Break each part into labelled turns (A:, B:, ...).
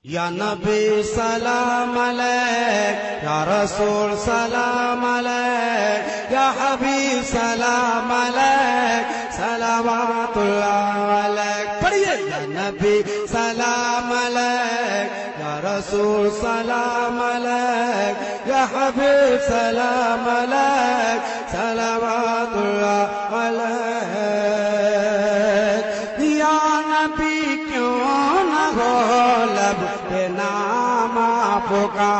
A: یا نبی سلام علیک، یا رسول سلام علیک، یا حبیب سلام علیک، صلوات اللہ علیک۔ پڑھیے یا نبی سلام علیک، یا رسول سلام علیک، یا حبیب سلام علیک، صلوات اللہ علیک۔ یا نبی کیوں نہ ہو لب پہ نام آپ کا،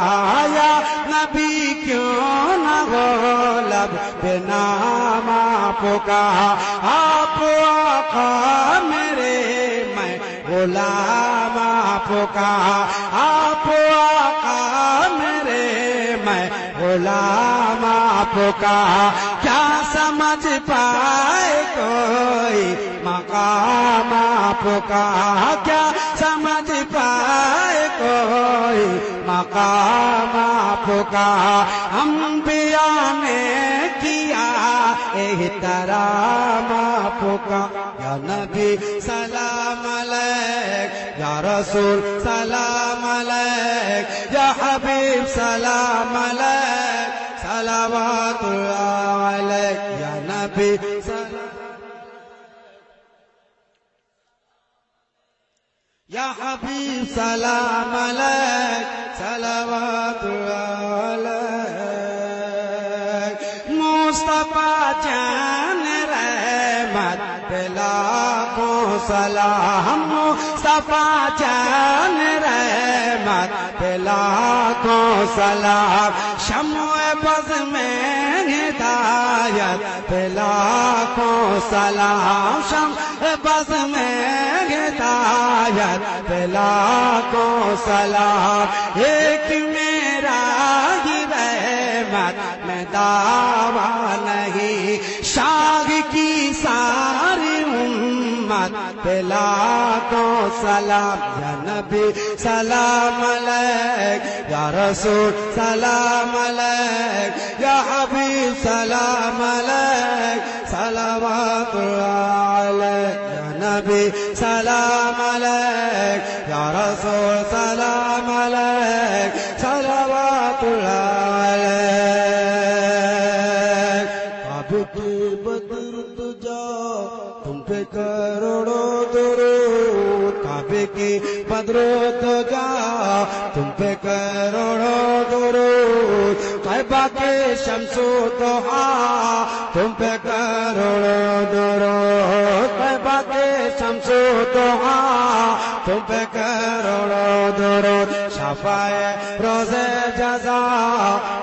A: یا نبی کیوں نہ ہو لب پہ نام آپ کا، آپ آقا میرے میں غلام آپ کا، آپ آقا میرے میں غلام آپ کا۔ کیا سمجھ پائے کوئی مقام آپ کا، کیا سمجھ پائے کوئی مقام آپ کا۔ انبیاء نے کیا احترام آپ کا۔ یا نبی سلام علیک، یا رسول سلام علیک، یا حبیب سلام علیک، صلوات اللہ علیک۔ یا نبی سلام، یا حبیب سلام علیک، صلوات اللہ علیک۔ مصطفیٰ جان رحمت پہ لاکھوں سلام، مصطفیٰ جان رحمت پہ لاکھوں سلام۔ شمع بز میں ہدایت پہ لاکھوں سلام، شمع بز میں ہدایت پہ لاکھوں سلام۔ ایک میرا ہی رحمت میں دعویٰ نہیں، شاہ کی ساری امت پہ لاکھوں سلام۔ یا نبی سلام علیک، یا رسول سلام علیک، یا حبیب سلام علیک، صلوات اللہ علیک۔ یا نبی سلام علیک، یا رسول سلام علیک، صلوات اللہ علیک۔ کعبے کے بدر تجا تم پہ کروڑوں درود، کعبے کی بدر تجا تم پہ کروڑوں درود، طیبہ کے شمس و ضحیٰ تم پہ کروڑوں درود، طیبہ کے شمس و ضحیٰ تم پہ کروڑوں درود، شفاعِ روز جزا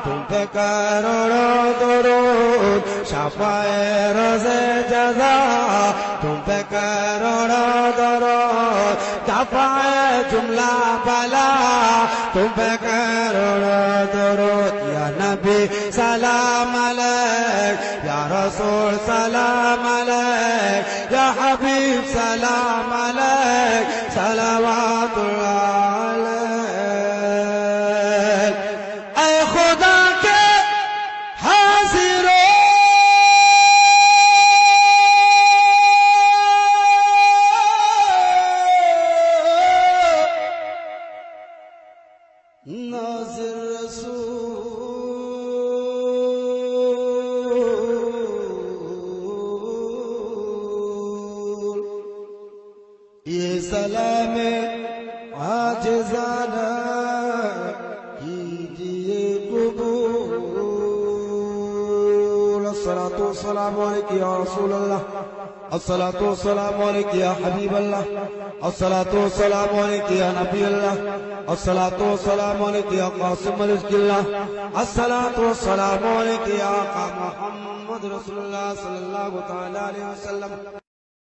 A: تم پہ کروڑوں درود، شفاعِ روز جزا تم پہ کروڑوں درود، دفع جملہ بلا تم پہ کروڑوں درود۔ یا نبی سلام علیک، یا رسول سلام علیک، یا حبیب سلام علیک، صلوات اللہ علیک۔ اے خدا کے حاضروں، ناظر رسول، یہ سلام عاجزانہ کیجئے قبول۔ الصلاۃ والسلام علیک یا رسول اللہ، الصلاۃ والسلام علیک یا حبیب اللہ، الصلاۃ والسلام علیک یا نبی اللہ، الصلاۃ والسلام علیک یا قاسم رزق اللہ، الصلاۃ والسلام علیک یا آقا محمد رسول اللہ صلی اللہ تعالی علیہ وسلم۔